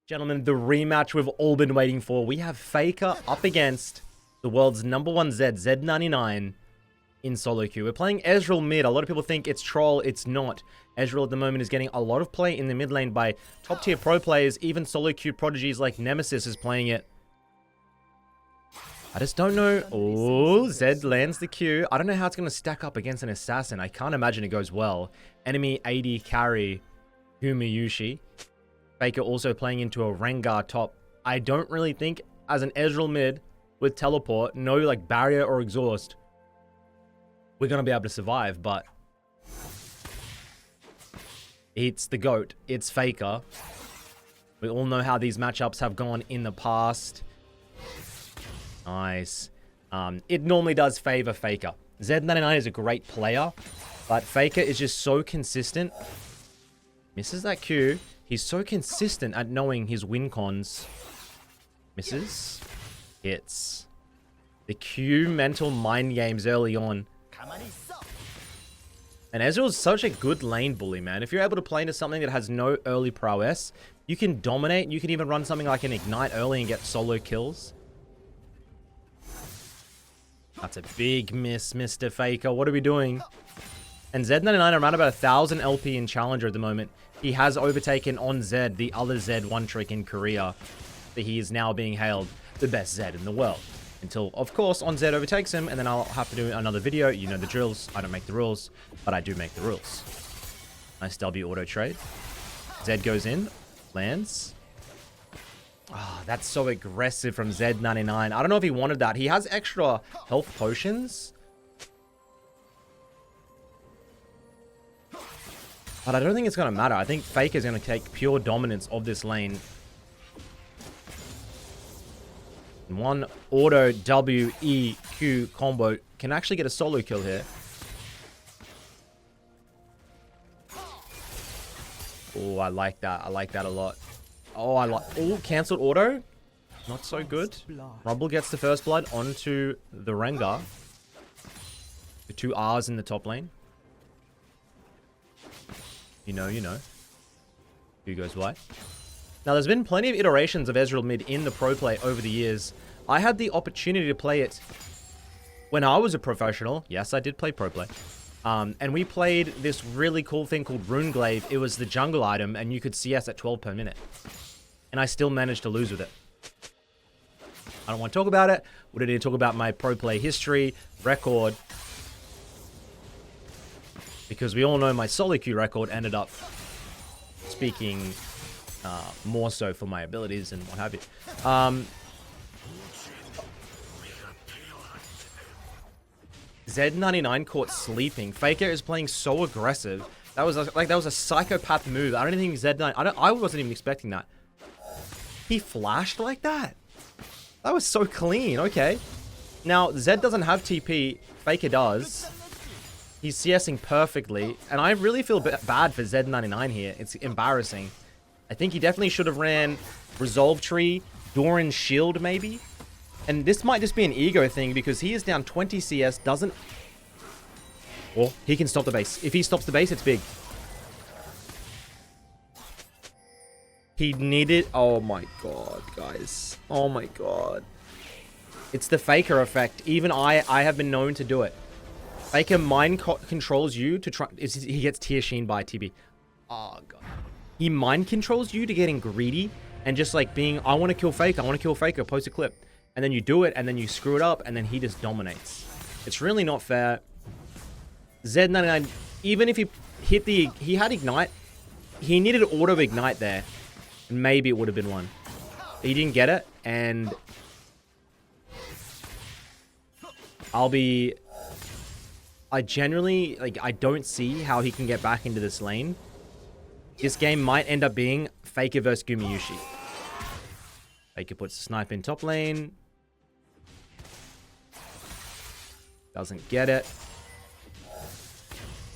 Gentlemen, the rematch we've all been waiting for. We have Faker up against the world's #1 Zed, Zed99, in solo queue. We're playing Ezreal mid. A lot of people think it's troll. It's not. Ezreal at the moment is getting a lot of play in the mid lane by top tier pro players. Even solo queue prodigies like Nemesis is playing it. I just don't know. Oh, Zed lands the Q. I don't know how it's going to stack up against an assassin. I can't imagine it goes well. Enemy AD carry Gumayusi. Faker also playing into a Rengar top. I don't really think as an Ezreal mid with teleport, no like barrier or exhaust, we're going to be able to survive, but it's the GOAT. It's Faker. We all know how these matchups have gone in the past. Nice. It normally does favor Faker. Zed99 is a great player, but Faker is just so consistent. Misses that Q. He's so consistent at knowing his win cons. Misses. Hits. The Q mental mind games early on. And Ezreal's such a good lane bully, man. If you're able to play into something that has no early prowess, you can dominate. You can even run something like an Ignite early and get solo kills. That's a big miss, Mr. Faker. What are we doing? And Zed99 around about 1,000 LP in Challenger at the moment. He has overtaken on Zed, the other Zed one trick in Korea. But he is now being hailed the best Zed in the world. Until, of course, on Zed overtakes him, and then I'll have to do another video. You know the drills. I don't make the rules, but I do make the rules. Nice W auto trade. Zed goes in, lands. Ah, oh, that's so aggressive from Zed99. I don't know if he wanted that. He has extra health potions. But I don't think it's going to matter. I think Faker is going to take pure dominance of this lane. And one auto W, E, Q combo can actually get a solo kill here. Oh, I like that. I like that a lot. Oh, oh, cancelled auto. Not so good. Rumble gets the first blood onto the Rengar. The 2 R's in the top lane. You know. Who goes why? Now, there's been plenty of iterations of Ezreal mid in the pro play over the years. I had the opportunity to play it when I was a professional. Yes, I did play pro play. And we played this really cool thing called Runeglaive. It was the jungle item, and you could CS at 12 per minute. And I still managed to lose with it. I don't want to talk about it. We don't need to talk about my pro play history, record. Because we all know my solo queue record ended up speaking more so for my abilities and what have you. Zed99 caught sleeping. Faker is playing so aggressive. That was a psychopath move. I don't think Zed9. I wasn't even expecting that. He flashed like that. That was so clean. Okay. Now Zed doesn't have TP. Faker does. He's CSing perfectly, and I really feel bad for Zed99 here. It's embarrassing. I think he definitely should have ran Resolve Tree, Doran's Shield maybe. And this might just be an ego thing because he is down 20 CS, doesn't... Oh, he can stop the base. If he stops the base, it's big. He needed... Oh my god, guys. Oh my god. It's the Faker effect. Even I have been known to do it. Faker mind controls you to try... He gets Tear Sheen by TB. Oh, God. He mind controls you to getting greedy and just like being, I want to kill Faker, I want to kill Faker, post a clip. And then you do it, and then you screw it up, and then he just dominates. It's really not fair. Zed99, even if he hit the... He had Ignite. He needed auto-Ignite there. And maybe it would have been one. He didn't get it, and... I generally, like, I don't see how he can get back into this lane. This game might end up being Faker versus Gumayusi. Faker puts the snipe in top lane. Doesn't get it.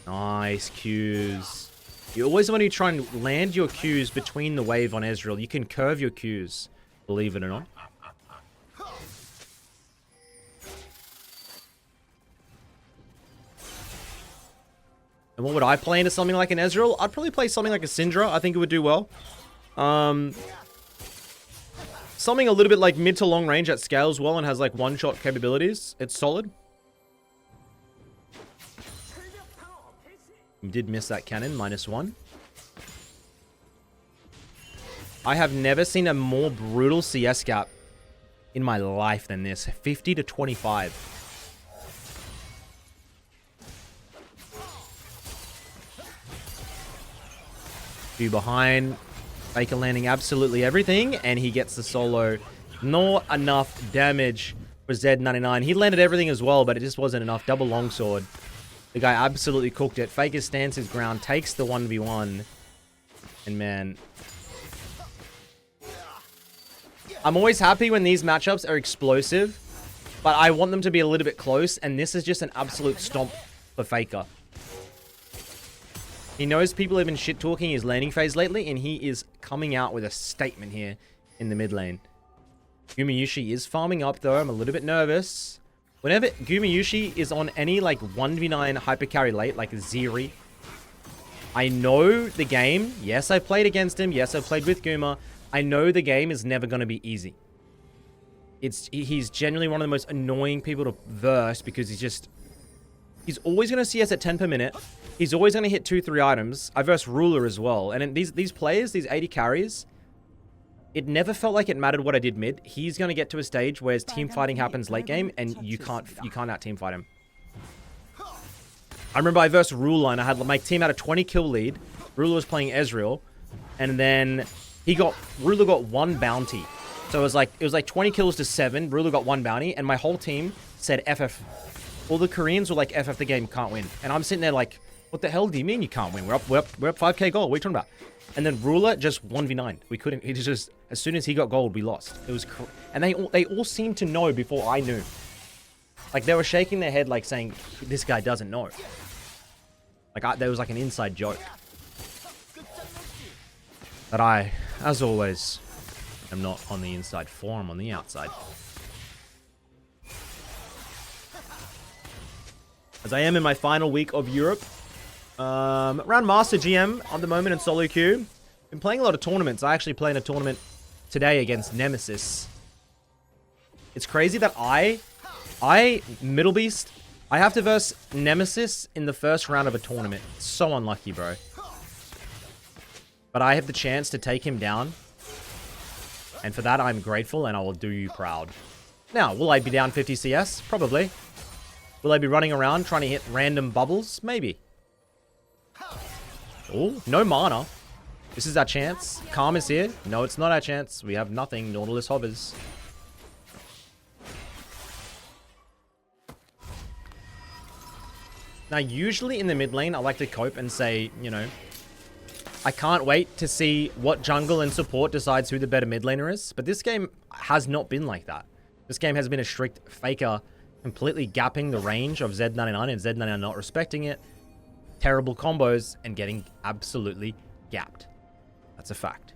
Nice Qs. You always want to try and land your Qs between the wave on Ezreal. You can curve your Qs, believe it or not. And what would I play into something like an Ezreal? I'd probably play something like a Syndra. I think it would do well. Something a little bit like mid to long range that scales well and has like one-shot capabilities. It's solid. You did miss that cannon, -1. I have never seen a more brutal CS gap in my life than this. 50 to 25. Few behind. Faker landing absolutely everything, and he gets the solo. Not enough damage for Z99. He landed everything as well, but it just wasn't enough. Double longsword. The guy absolutely cooked it. Faker stands his ground, takes the 1v1. And man, I'm always happy when these matchups are explosive, but I want them to be a little bit close, and this is just an absolute stomp for Faker. He knows people have been shit-talking his laning phase lately, and he is coming out with a statement here in the mid lane. Gumayusi is farming up, though. I'm a little bit nervous. Whenever Gumayusi is on any, like, 1v9 hypercarry late, like Zeri, I know the game. Yes, I played against him. Yes, I played with Guma. I know the game is never going to be easy. He's genuinely one of the most annoying people to verse because he's always going to CS at 10 per minute. He's always going to hit 2-3 items. I verse Ruler as well. And these players, these 80 carries, it never felt like it mattered what I did mid. He's going to get to a stage where his team fighting happens late game and you can't out team fight him. I remember I versed Ruler and my team had a 20 kill lead. Ruler was playing Ezreal, and then Ruler got 1 bounty. So it was like 20 kills to 7. Ruler got 1 bounty, and my whole team said FF. All the Koreans were like, FF the game, can't win. And I'm sitting there like, what the hell do you mean you can't win? We're up 5k gold. What are you talking about? And then Ruler just 1v9. We couldn't. It just, as soon as he got gold, we lost. It was, and they all seemed to know before I knew. Like they were shaking their head, like saying, "This guy doesn't know." Like there was like an inside joke. But I, as always, am not on the inside for, I'm on the outside. As I am in my final week of Europe. Around Master GM at the moment in solo queue. Been playing a lot of tournaments. I actually played in a tournament today against Nemesis. It's crazy that Middle Beast, I have to verse Nemesis in the first round of a tournament. So unlucky, bro. But I have the chance to take him down. And for that, I'm grateful and I will do you proud. Now, will I be down 50 CS? Probably. Will I be running around trying to hit random bubbles? Maybe. Oh, no mana. This is our chance. Calm is here. No, it's not our chance. We have nothing. Nautilus hovers. Now, usually in the mid lane, I like to cope and say, you know, I can't wait to see what jungle and support decides who the better mid laner is. But this game has not been like that. This game has been a strict Faker completely gapping the range of Z99 and Z99 not respecting it. Terrible combos and getting absolutely gapped. That's a fact.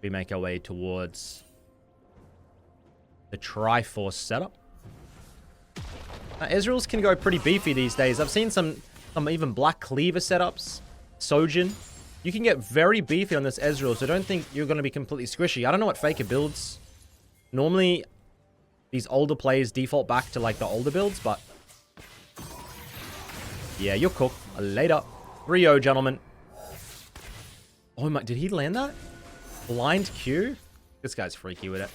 We make our way towards the Triforce setup. Now, Ezreal's can go pretty beefy these days. I've seen some even Black Cleaver setups. Sojin. You can get very beefy on this Ezreal, so don't think you're going to be completely squishy. I don't know what Faker builds. Normally, these older players default back to like the older builds, but yeah, you're cooked. Later. Rio, gentlemen. Oh my, did he land that? Blind Q? This guy's freaky with it.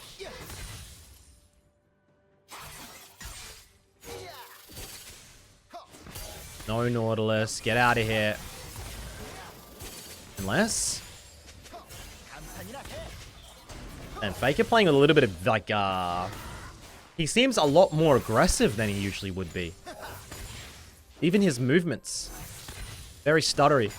No Nautilus. Get out of here. Unless. And Faker playing a little bit of like, he seems a lot more aggressive than he usually would be. Even his movements. Very stuttery.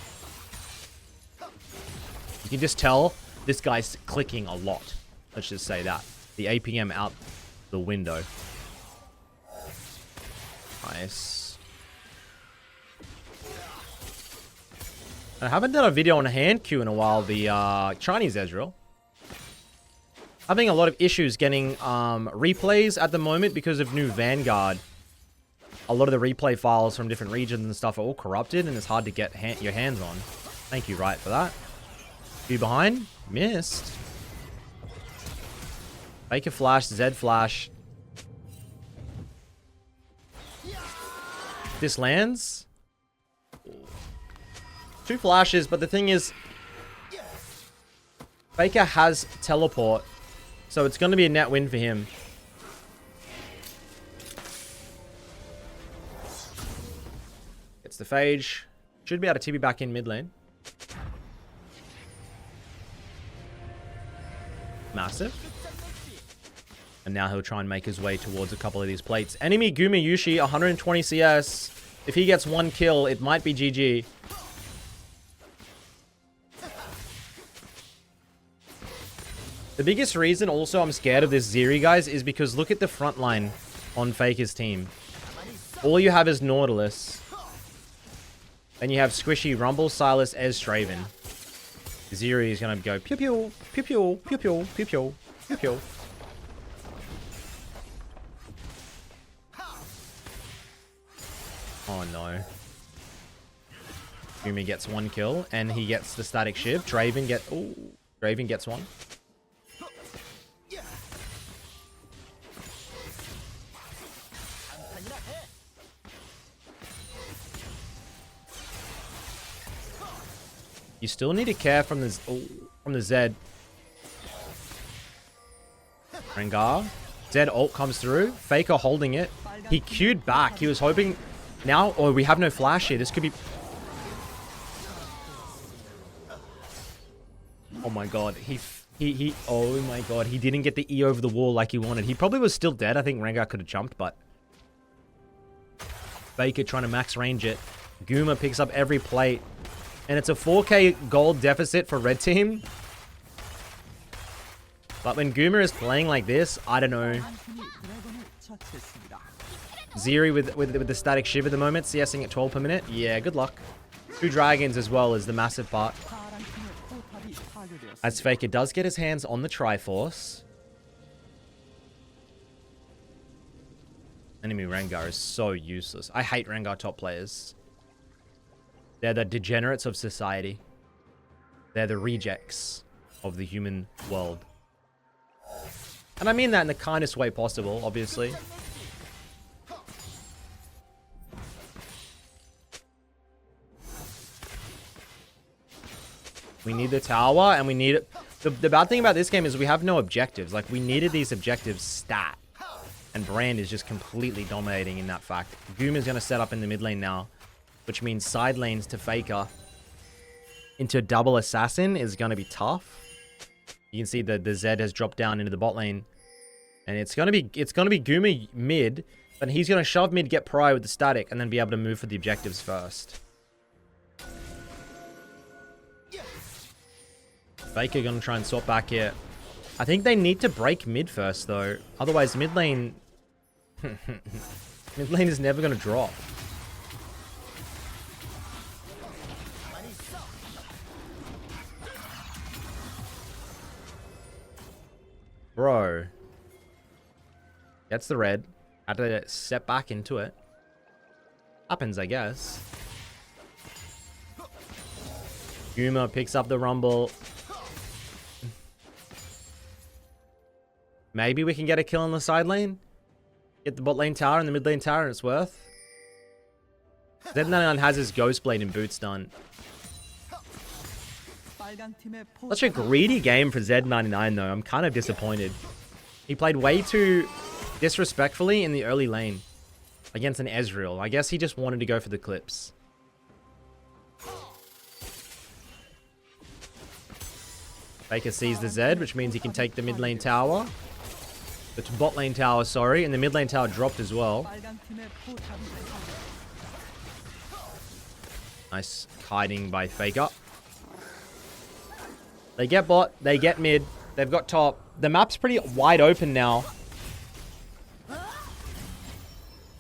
You can just tell this guy's clicking a lot. Let's just say that. The APM out the window. Nice. I haven't done a video on hand Q in a while. The Chinese Ezreal. Having a lot of issues getting replays at the moment because of new Vanguard. A lot of the replay files from different regions and stuff are all corrupted, and it's hard to get your hands on. Thank you, Riot, for that. Few behind. Missed. Faker flash, Zed flash. This lands. 2 flashes, but the thing is, Faker has teleport, so it's going to be a net win for him. Gets the Phage. Should be able to TP back in mid lane. Massive. And now he'll try and make his way towards a couple of these plates. Enemy Gumayusi, 120 CS. If he gets 1 kill, it might be GG. The biggest reason also I'm scared of this Zeri, guys, is because look at the front line on Faker's team. All you have is Nautilus. Then you have Squishy, Rumble, Silas, Ez, Draven. Zeri is going to go pew pew, pew pew, pew pew, pew pew, pew pew. Oh no. Yumi gets 1 kill and he gets the static shiv. Draven gets 1. You still need to care from the Zed. Rengar. Zed ult comes through. Faker holding it. He queued back. He was hoping... Now... Oh, we have no flash here. This could be... Oh my god. He... Oh my god. He didn't get the E over the wall like he wanted. He probably was still dead. I think Rengar could have jumped, but... Faker trying to max range it. Guma picks up every plate. And it's a 4k gold deficit for red team. But when Guma is playing like this, I don't know. Zeri with the static shiv at the moment, CSing at 12 per minute. Yeah, good luck. 2 dragons as well is the massive part. As Faker does get his hands on the Triforce. Enemy Rengar is so useless. I hate Rengar top players. They're the degenerates of society. They're the rejects of the human world. And I mean that in the kindest way possible, obviously. We need the tower, and we need it. The bad thing about this game is we have no objectives. Like, we needed these objectives stat. And Brand is just completely dominating in that fact. Goom is going to set up in the mid lane now, which means side lanes to Faker into double assassin is going to be tough. You can see the Zed has dropped down into the bot lane. And it's going to be Guma mid, but he's going to shove mid, get pry with the static, and then be able to move for the objectives first. Faker going to try and swap back here. I think they need to break mid first, though. Otherwise, mid lane... mid lane is never going to drop. Bro. Gets the red. Had to step back into it. Happens, I guess. Guma picks up the rumble. Maybe we can get a kill on the side lane. Get the bot lane tower and the mid lane tower and it's worth. Z99 has his Ghost Blade and boots done. Such a greedy game for Z99 though. I'm kind of disappointed. He played way too disrespectfully in the early lane against an Ezreal. I guess he just wanted to go for the clips. Faker sees the Zed, which means he can take the mid lane tower. The bot lane tower, sorry. And the mid lane tower dropped as well. Nice hiding by Faker. They get bot. They get mid. They've got top. The map's pretty wide open now.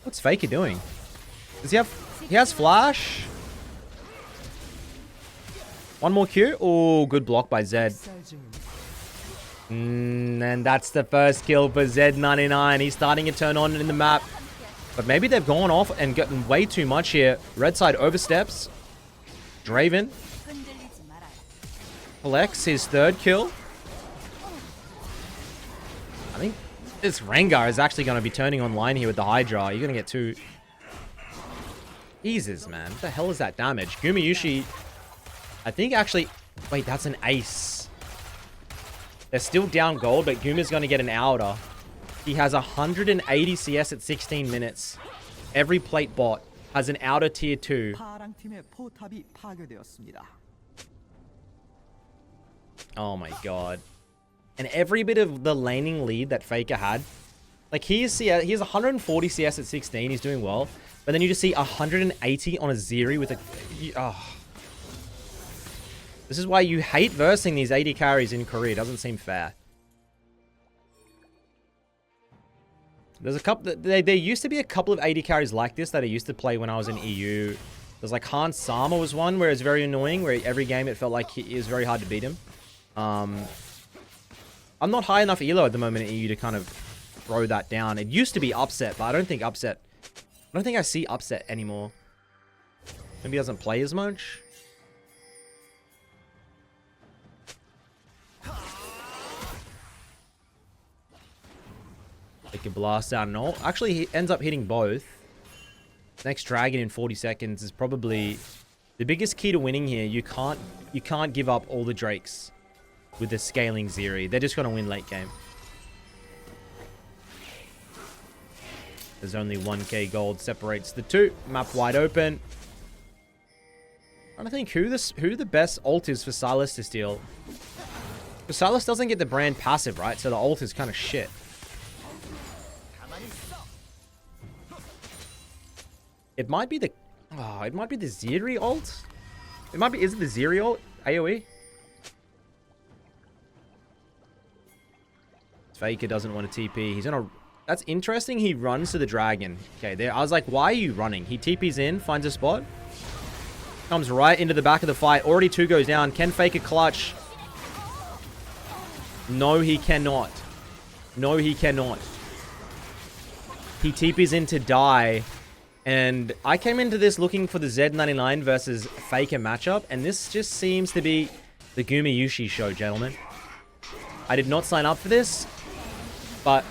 What's Faker doing? Does he have... He has flash. One more Q. Oh, good block by Zed. And that's the first kill for Z99. He's starting to turn on in the map. But maybe they've gone off and gotten way too much here. Red side oversteps. Draven collects his 3rd kill. I think this Rengar is actually going to be turning online here with the Hydra. You're going to get two. Jesus, man. What the hell is that damage? Gumayusi, I think actually... Wait, that's an ace. They're still down gold, but Guma's going to get an outer. He has 180 CS at 16 minutes. Every plate bot has an outer tier 2. Oh my god. And every bit of the laning lead that Faker had, like he has 140 CS at 16, he's doing well. But then you just see 180 on a Zeri with a... Oh. This is why you hate versing these 80 carries in Korea. It doesn't seem fair. There's a couple... There used to be a couple of 80 carries like this that I used to play when I was in EU. There's like Hans Sama was one where it's very annoying, where every game it felt like it was very hard to beat him. I'm not high enough elo at the moment in EU to kind of throw that down. It used to be Upset, but I don't think I see Upset anymore. Maybe he doesn't play as much. They can blast out and all. Actually, he ends up hitting both. Next dragon in 40 seconds is probably the biggest key to winning here. You can't give up all the Drakes with the scaling Zeri. They're just going to win late game. There's only 1k gold separates the two. Map wide open. I don't think who the best ult is for Sylas to steal. Because Sylas doesn't get the brand passive, right? So the ult is kind of shit. It might be the... Oh, it might be the Zeri ult? It might be... Is it the Zeri ult? AoE? Faker doesn't want to TP. He's gonna... That's interesting. He runs to the dragon. Okay, there. I was like, why are you running? He TPs in, finds a spot. Comes right into the back of the fight. Already 2 goes down. Can Faker clutch? No, he cannot. No, he cannot. He TPs in to die. And I came into this looking for the Z99 versus Faker matchup. And this just seems to be the Gumayusi show, gentlemen. I did not sign up for this. But...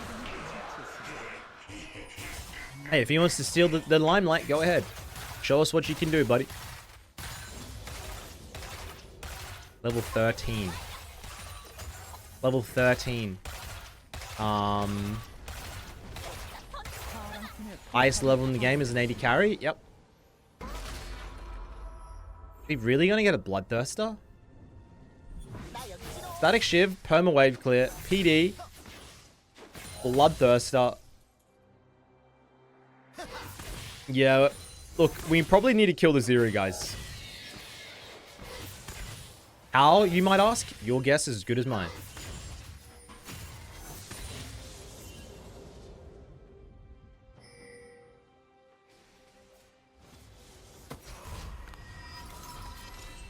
Hey, if he wants to steal the limelight, go ahead. Show us what you can do, buddy. Level 13. Level 13. Highest level in the game is an 80 carry. Yep. Are we really going to get a Bloodthirster? Static Shiv, Perma Wave Clear, PD, Bloodthirster. Yeah, look, we probably need to kill the Zeri, guys. How, you might ask? Your guess is as good as mine.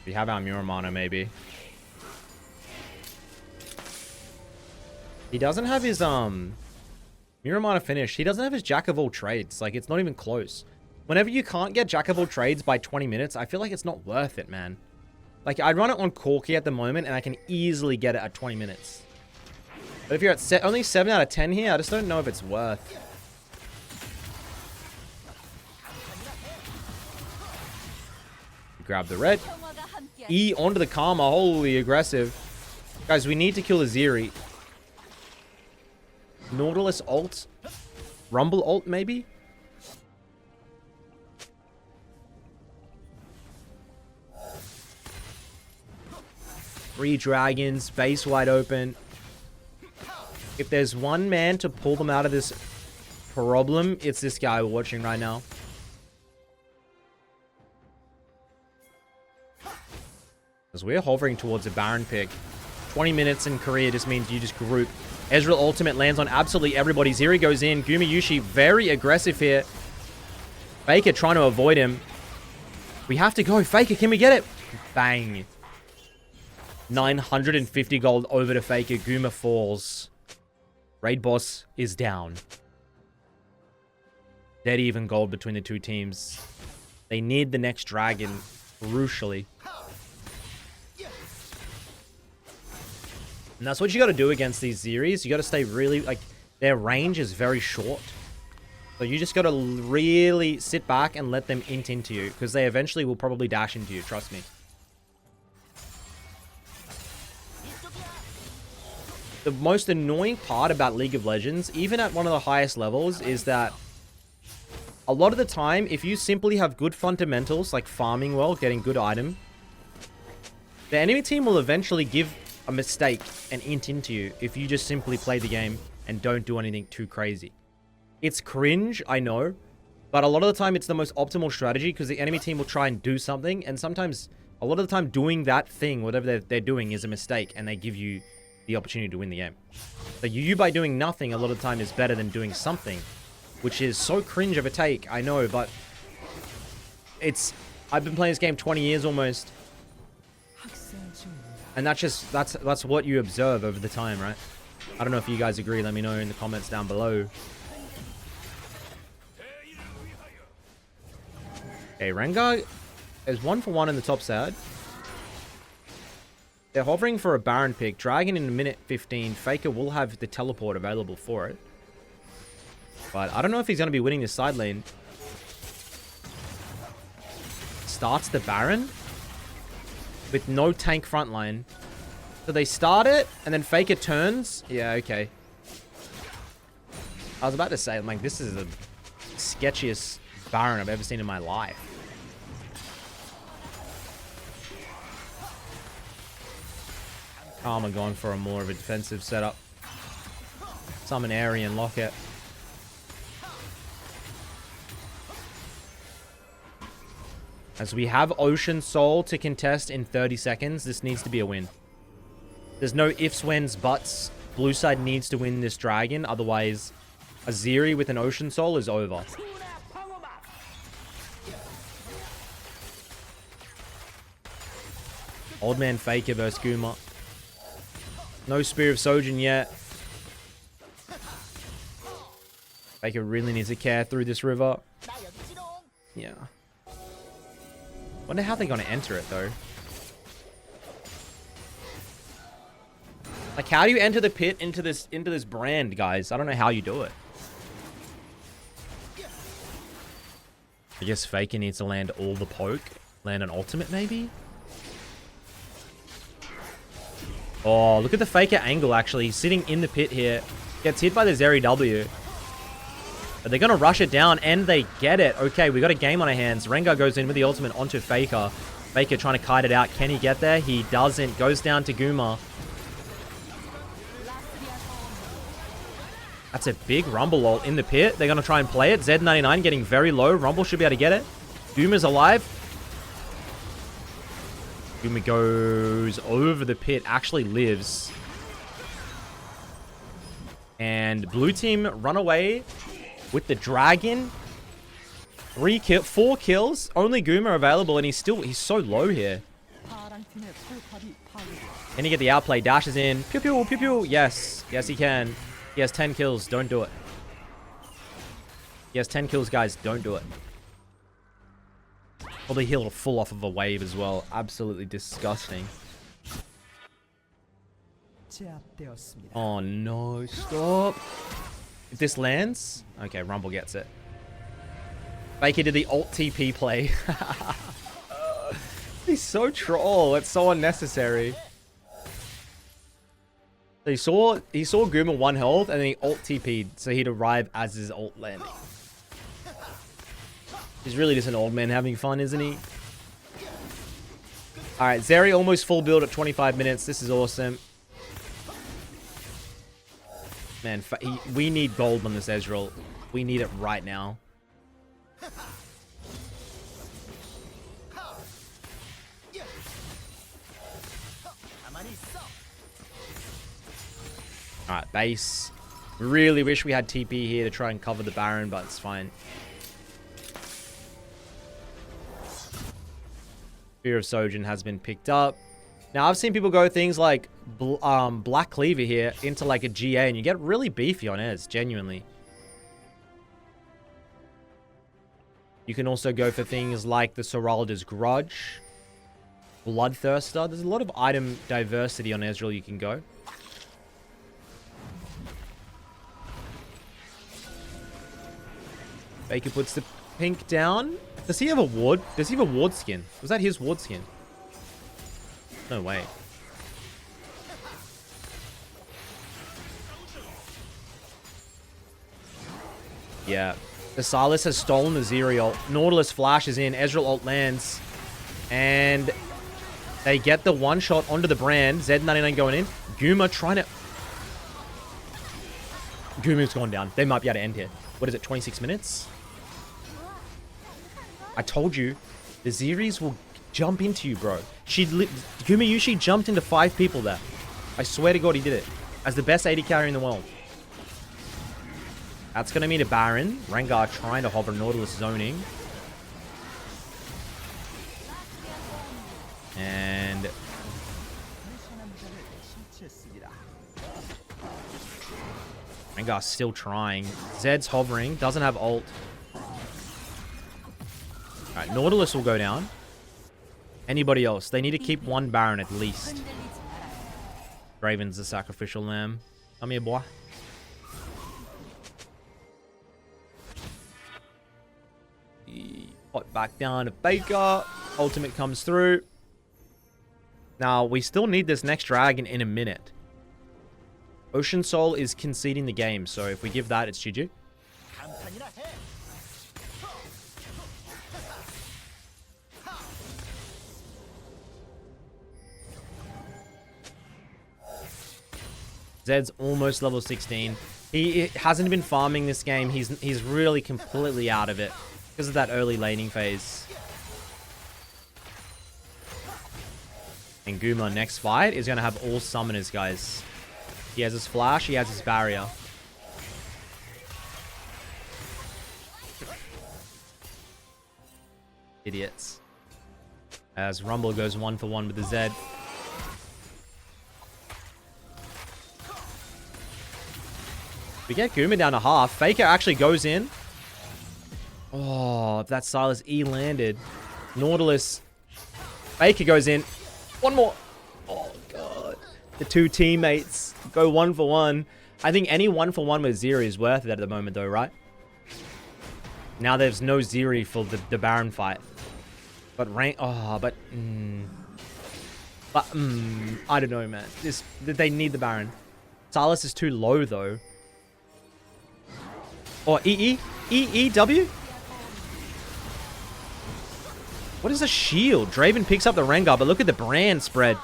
We have our Muramana, maybe. He doesn't have his, Muramana finished. He doesn't have his Jack of all trades. Like, it's not even close. Whenever you can't get Jack of all trades by 20 minutes, I feel like it's not worth it, man. Like, I'd run it on Corki at the moment, and I can easily get it at 20 minutes. But if you're at only 7 out of 10 here, I just don't know if it's worth. Grab the red. E onto the Karma. Holy aggressive. Guys, we need to kill the Zeri. Nautilus ult. Rumble ult, maybe? Three dragons, base wide open. If there's one man to pull them out of this problem, it's this guy we're watching right now. Because we're hovering towards a Baron pick. 20 minutes in Korea just means you just group. Ezreal ultimate lands on absolutely everybody. Zeri goes in. Gumayusi very aggressive here. Faker trying to avoid him. We have to go. Faker, can we get it? Bang. 950 gold over to Faker. Guma falls. Raid boss is down. Dead even gold between the two teams. They need the next dragon, crucially. And that's what you got to do against these Zeries. You got to stay really, like, their range is very short. So you just got to really sit back and let them int into you, because they eventually will probably dash into you, trust me. The most annoying part about League of Legends, even at one of the highest levels, is that a lot of the time, if you simply have good fundamentals, like farming well, getting good item, the enemy team will eventually give a mistake and int into you if you just simply play the game and don't do anything too crazy. It's cringe, I know, but a lot of the time it's the most optimal strategy, because the enemy team will try and do something, and sometimes, a lot of the time, doing that thing, whatever they're doing, is a mistake, and they give you the opportunity to win the game. So you by doing nothing a lot of the time is better than doing something, which is so cringe of a take, I know, but I've been playing this game 20 years almost. And that's what you observe over the time, right? I don't know if you guys agree. Let me know in the comments down below. Okay, Rengar is 1-for-1 in the top side. They're hovering for a Baron pick. Dragon in a minute 15. Faker will have the teleport available for it. But I don't know if he's going to be winning this side lane. Starts the Baron with no tank front line. So they start it, and then Faker turns. Yeah, okay. I was about to say, I'm like, this is the sketchiest Baron I've ever seen in my life. Karma going for a more of a defensive setup. Summon Aryan, lock it. As we have Ocean Soul to contest in 30 seconds, this needs to be a win. There's no ifs, whens, buts. Blue side needs to win this dragon, otherwise Aziri with an Ocean Soul is over. Old Man Faker versus Guma. No Spear of Sojin yet. Faker really needs to care through this river. Yeah. Wonder how they're gonna enter it though. Like, how do you enter the pit into this brand, guys? I don't know how you do it. I guess Faker needs to land all the poke. Land an ultimate, maybe? Oh, look at the Faker angle, actually. He's sitting in the pit here. Gets hit by the Zeri W. But they're going to rush it down, and they get it. Okay, we got a game on our hands. Rengar goes in with the ultimate onto Faker. Faker trying to kite it out. Can he get there? He doesn't. Goes down to Guma. That's a big Rumble ult in the pit. They're going to try and play it. Z99 getting very low. Rumble should be able to get it. Guma's alive. Guma goes over the pit. Actually lives. And blue team run away with the dragon. 4 kills. Only Guma available, and he's so low here. Can he get the outplay? Dashes in. Pew pew pew pew. Yes. Yes, he can. He has 10 kills. Don't do it. He has 10 kills, guys. Don't do it. Probably he'll full off of a wave as well. Absolutely disgusting. Oh no, stop. If this lands... Okay, Rumble gets it. Faker did the ult TP play. He's so troll. It's so unnecessary. So he saw Guma 1 health, and then he ult TP'd, so he'd arrive as his ult landing. He's really just an old man having fun, isn't he? Alright, Zeri almost full build at 25 minutes. This is awesome. Man, we need gold on this Ezreal. We need it right now. Alright, base. Really wish we had TP here to try and cover the Baron, but it's fine. Spear of Sojin has been picked up. Now, I've seen people go things like Black Cleaver here into like a GA, and you get really beefy on Ez, genuinely. You can also go for things like the Soralda's Grudge, Bloodthirster. There's a lot of item diversity on Ezreal you can go. Faker puts the pink down. Does he have a ward? Does he have a ward skin? Was that his ward skin? No way. Yeah. The Sylas has stolen the Zeri ult. Nautilus flashes in. Ezreal ult lands. And they get the one shot onto the Brand. Z99 going in. Guma trying to... Guma's gone down. They might be able to end here. What is it, 26 minutes? I told you, the Zeris will jump into you, bro. Guma Yushi jumped into 5 people there. I swear to God he did it. As the best AD carry in the world. That's going to mean a Baron. Rengar trying to hover, Nautilus zoning. And... Rengar's still trying. Zed's hovering. Doesn't have ult. Alright, Nautilus will go down. Anybody else? They need to keep one Baron at least. Draven's the sacrificial lamb. Come here, boy. Hot back down to Faker. Ultimate comes through. Now, we still need this next dragon in a minute. Ocean Soul is conceding the game, so if we give that, it's GG. Zed's almost level 16. He hasn't been farming this game. He's really completely out of it because of that early laning phase. And Guma next fight is going to have all summoners, guys. He has his flash. He has his barrier. Idiots. As Rumble goes 1-for-1 with the Zed. We get Guma down to half. Faker actually goes in. Oh, if that Sylas E landed. Nautilus. Faker goes in. One more. Oh, God. The two teammates go 1-for-1. I think any 1-for-1 with Zeri is worth it at the moment, though, right? Now there's no Zeri for the Baron fight. But rank... Oh, but... I don't know, man. They need the Baron. Sylas is too low, though. Or EE? EEW? What is a shield? Draven picks up the Rengar, but look at the Brand spread.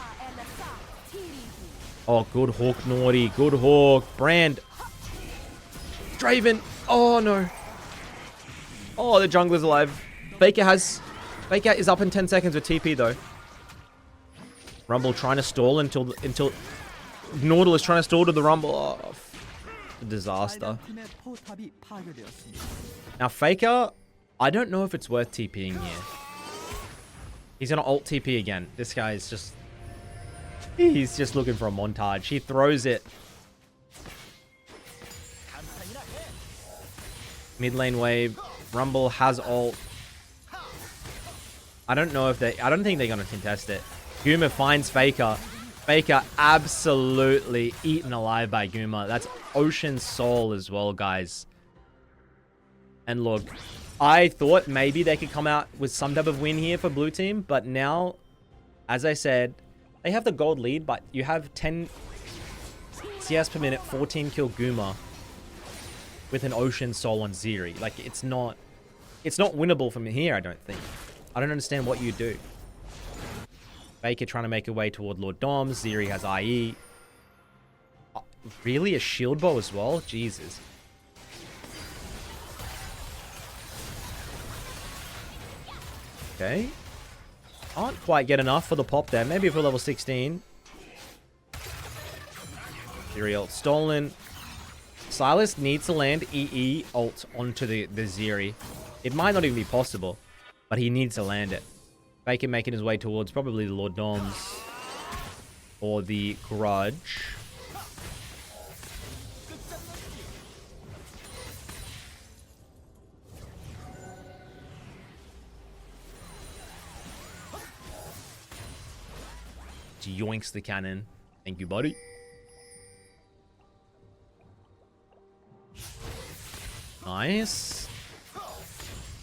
Oh, good Hawk, Naughty. Good Hawk. Brand. Draven. Oh, no. Oh, the jungler's alive. Faker is up in 10 seconds with TP, though. Rumble trying to stall until Nautilus trying to stall to the Rumble. Oh, disaster. Now, Faker, I don't know if it's worth TPing here. He's going to ult TP again. This guy is just... He's just looking for a montage. He throws it. Mid lane wave. Rumble has ult. I don't know if they... I don't think they're going to contest it. Guma finds Faker. Faker absolutely eaten alive by Guma. That's Ocean Soul as well, guys. And look, I thought maybe they could come out with some type of win here for blue team, but now, as I said, they have the gold lead, but you have 10 CS per minute, 14 kill Guma with an Ocean Soul on Zeri. Like, it's not winnable from here, I don't think. I don't understand what you do. Faker trying to make a way toward Lord Doms. Zeri has IE. Oh, really? A shield bow as well? Jesus. Okay. Can't quite get enough for the pop there. Maybe for level 16. Zeri ult stolen. Sylas needs to land EE ult onto the Zeri. It might not even be possible, but he needs to land it. Faker making his way towards probably the Lord Doms or the Grudge. Yoinks the cannon. Thank you, buddy. Nice.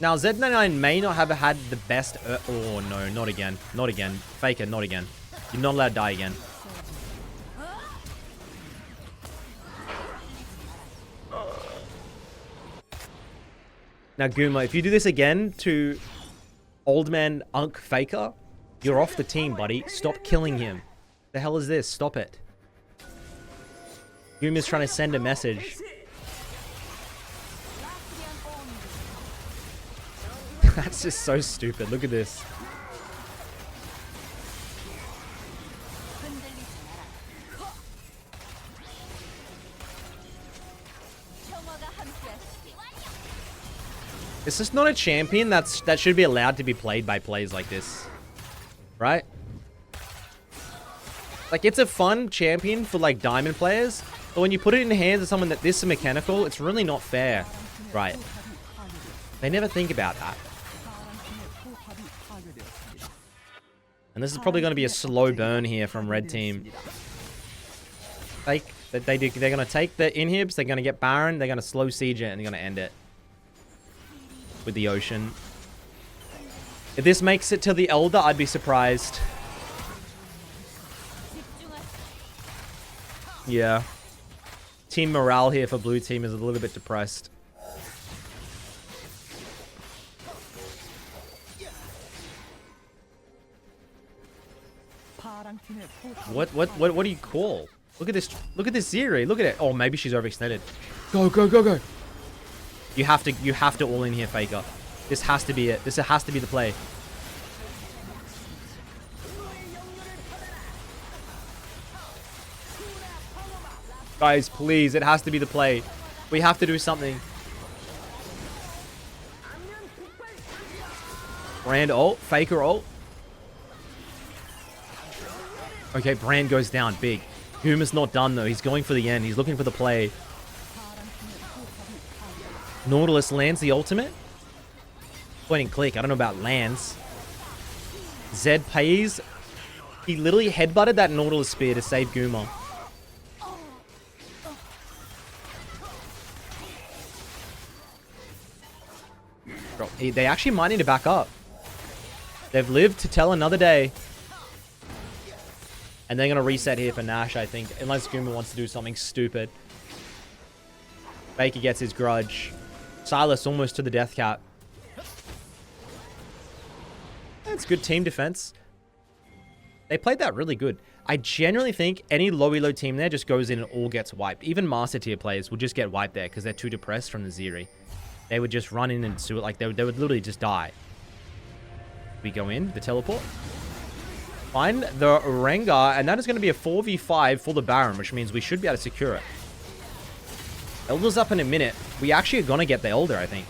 Now, Z99 may not have had the best... oh, no, not again. Not again. Faker, not again. You're not allowed to die again. Now, Guma, if you do this again to Old Man Unk Faker, you're off the team, buddy. Stop killing him. The hell is this? Stop it. Guma's trying to send a message. That's just so stupid. Look at this. It's just not a champion that should be allowed to be played by players like this. Right? Like, it's a fun champion for, like, diamond players. But when you put it in the hands of someone that this mechanical, it's really not fair. Right. They never think about that. And this is probably going to be a slow burn here from red team. They're going to take the inhibs, they're going to get Baron, they're going to slow siege it, and they're going to end it. With the Ocean. If this makes it to the Elder, I'd be surprised. Yeah. Team morale here for blue team is a little bit depressed. What do you call? Look at this. Look at this Zeri. Look at it. Oh, maybe she's overextended. Go, go, go, go. You have to all in here, Faker. This has to be it. This has to be the play. Guys, please, it has to be the play. We have to do something. Brand ult, Faker ult. Okay, Brand goes down big. Guma's not done though. He's going for the end. He's looking for the play. Nautilus lands the ultimate. Point and click. I don't know about lands. Zed pays. He literally headbutted that Nautilus spear to save Guma. Bro, they actually might need to back up. They've lived to tell another day. And they're going to reset here for Nash, I think. Unless Guma wants to do something stupid. Faker gets his grudge. Silas almost to the death cap. That's good team defense. They played that really good. I genuinely think any low elo team there just goes in and all gets wiped. Even master tier players will just get wiped there because they're too depressed from the Zeri. They would just run in and do it. Like, they would literally just die. We go in, the teleport. Find the Rengar, and that is going to be a 4v5 for the Baron, which means we should be able to secure it. Elder's up in a minute. We actually are going to get the Elder, I think.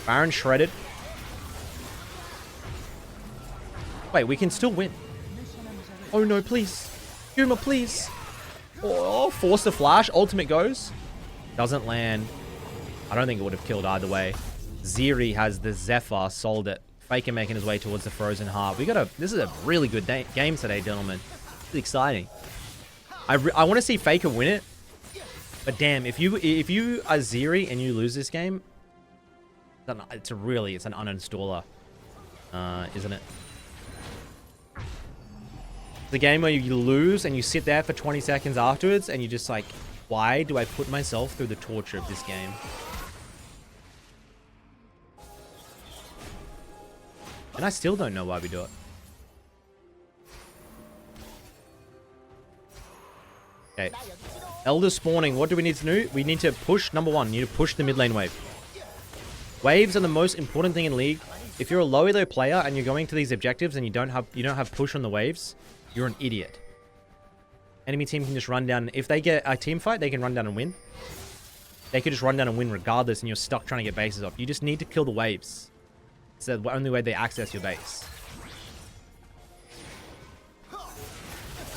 Baron shredded. Wait, we can still win. Oh no, please. Guma, please. Oh, force the flash. Ultimate goes. Doesn't land. I don't think it would have killed either way. Zeri has the Zephyr, sold it. Faker making his way towards the Frozen Heart. This is a really good game today, gentlemen. It's exciting. I want to see Faker win it. But damn, if you are Zeri and you lose this game, it's an uninstaller, isn't it? The game where you lose and you sit there for 20 seconds afterwards and you're just like, why do I put myself through the torture of this game? And I still don't know why we do it. Okay. Elder spawning. What do we need to do? We need to push, number one, you need to push the mid lane wave. Waves are the most important thing in League. If you're a low elo player and you're going to these objectives and you don't have push on the waves, you're an idiot. Enemy team can just run down. If they get a team fight, they can run down and win. They could just run down and win regardless, and you're stuck trying to get bases off. You just need to kill the waves. It's the only way they access your base.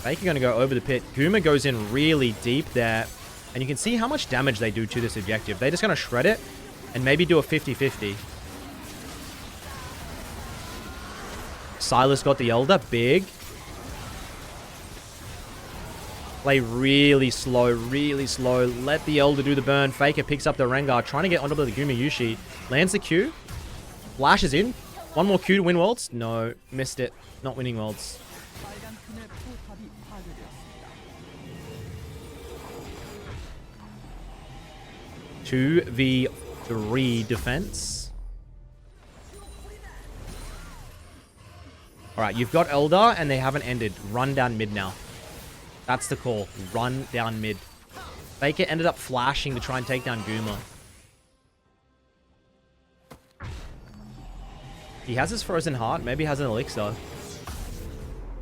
Faker going to go over the pit. Guma goes in really deep there. And you can see how much damage they do to this objective. They're just going to shred it and maybe do a 50-50. Silas got the Elder. Big. Play really slow, really slow. Let the Elder do the burn. Faker picks up the Rengar, trying to get onto the Gumayusi. Lands the Q. Flashes in. One more Q to win Worlds. No, missed it. Not winning Worlds. 2v3 defense. Alright, you've got Eldar and they haven't ended. Run down mid now. That's the call. Run down mid. Faker ended up flashing to try and take down Guma. He has his Frozen Heart. Maybe he has an Elixir.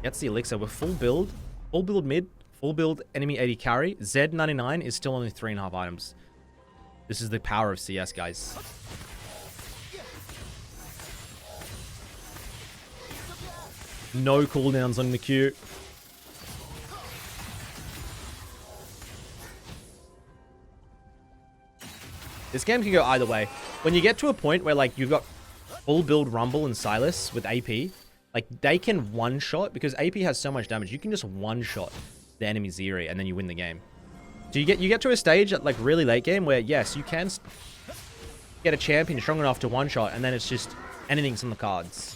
Gets the Elixir. We're full build. Full build mid. Full build enemy 80 carry. Z99 is still only 3.5 items. This is the power of CS, guys. No cooldowns on the Q. This game can go either way. When you get to a point where, like, you've got full build Rumble and Sylas with AP, like, they can one-shot, because AP has so much damage, you can just one-shot the enemy Zeri, and then you win the game. So you get to a stage at, like, really late game where, yes, you can get a champion strong enough to one-shot, and then it's just anything's on the cards.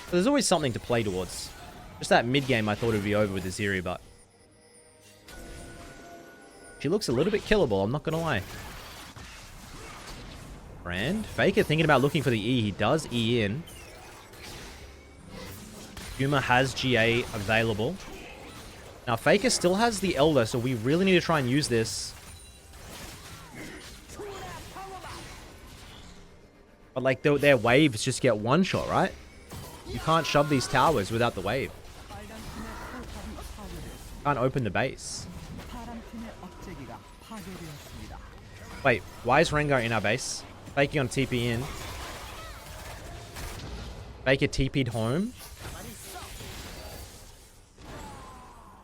So there's always something to play towards. Just that mid-game, I thought it would be over with the Zeri, but she looks a little bit killable, I'm not going to lie. Brand. Faker thinking about looking for the E. He does E in. Guma has GA available. Now, Faker still has the Elder, so we really need to try and use this. But, like, their waves just get one shot, right? You can't shove these towers without the wave. Can't open the base. Wait, why is Rengar in our base? Faker on TP in. Faker TP'd home.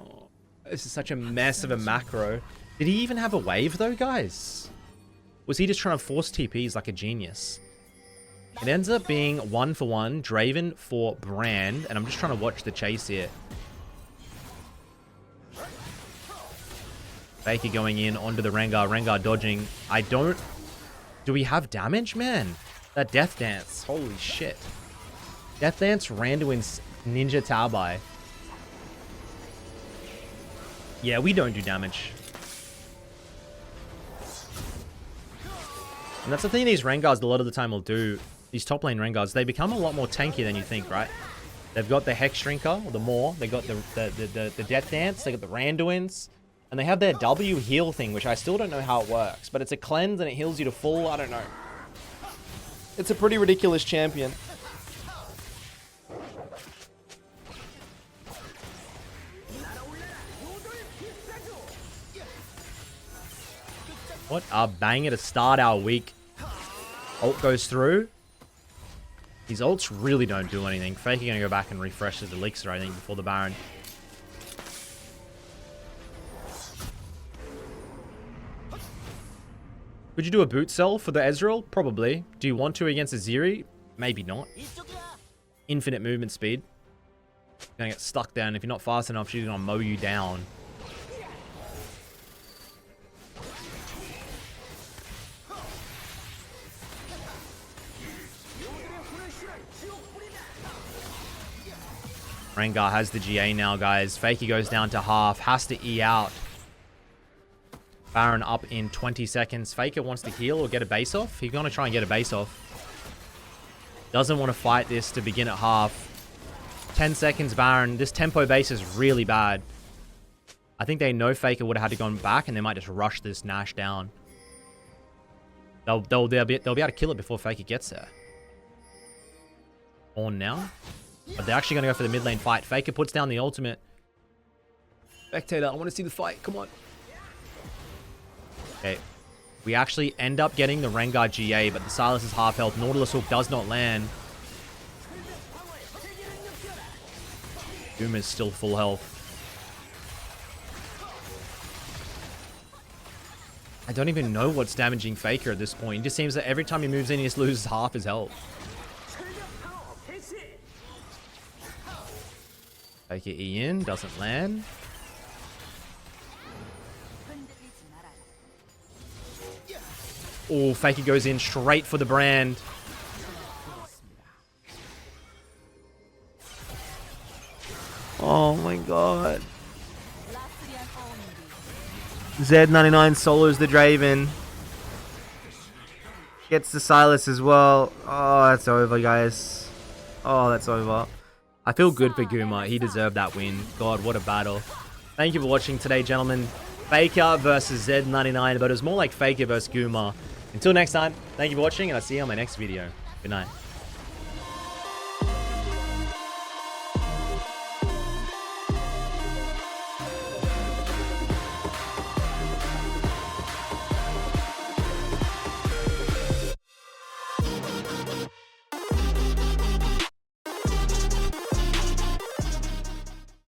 Oh, this is such a mess of a macro. Did he even have a wave though, guys? Was he just trying to force TPs like a genius? It ends up being 1-for-1, Draven for Brand, and I'm just trying to watch the chase here. Faker going in onto the Rengar. Rengar dodging. I don't... Do we have damage? Man, that Death Dance. Holy shit. Death Dance Randuin's Ninja Taobai. Yeah, we don't do damage. And that's the thing these Rengars a lot of the time will do. These top lane Rengars, they become a lot more tanky than you think, right? They've got the Hex Shrinker, or the Maw. They got the Death Dance. They got the Randuins. And they have their W heal thing, which I still don't know how it works. But it's a cleanse and it heals you to full. I don't know. It's a pretty ridiculous champion. What a banger to start our week. Ult goes through. These ults really don't do anything. Faker gonna go back and refresh his Elixir, I think, before the Baron. Would you do a boot sell for the Ezreal? Probably. Do you want to against a Zeri? Maybe not. Infinite movement speed. You're gonna get stuck down. If you're not fast enough, she's gonna mow you down. Rengar has the GA now, guys. Faker goes down to half. Has to E out. Baron up in 20 seconds. Faker wants to heal or get a base off. He's going to try and get a base off. Doesn't want to fight this to begin at half. 10 seconds, Baron. This tempo base is really bad. I think they know Faker would have had to go back, and they might just rush this Nash down. They'll be able to kill it before Faker gets there. On now. But they're actually going to go for the mid lane fight. Faker puts down the ultimate. Spectator, I want to see the fight. Come on. Okay. We actually end up getting the Rengar GA, but the Sylas is half health. Nautilus Hook does not land. Doom is still full health. I don't even know what's damaging Faker at this point. It just seems that every time he moves in, he just loses half his health. Faker E in, doesn't land. Oh, Faker goes in straight for the brand. Oh my god. Z99 solos the Draven. Gets the Sylas as well. Oh, that's over, guys. Oh, that's over. I feel good for Guma. He deserved that win. God, what a battle. Thank you for watching today, gentlemen. Faker versus Z99, but it was more like Faker versus Guma. Until next time, thank you for watching, and I'll see you on my next video. Good night.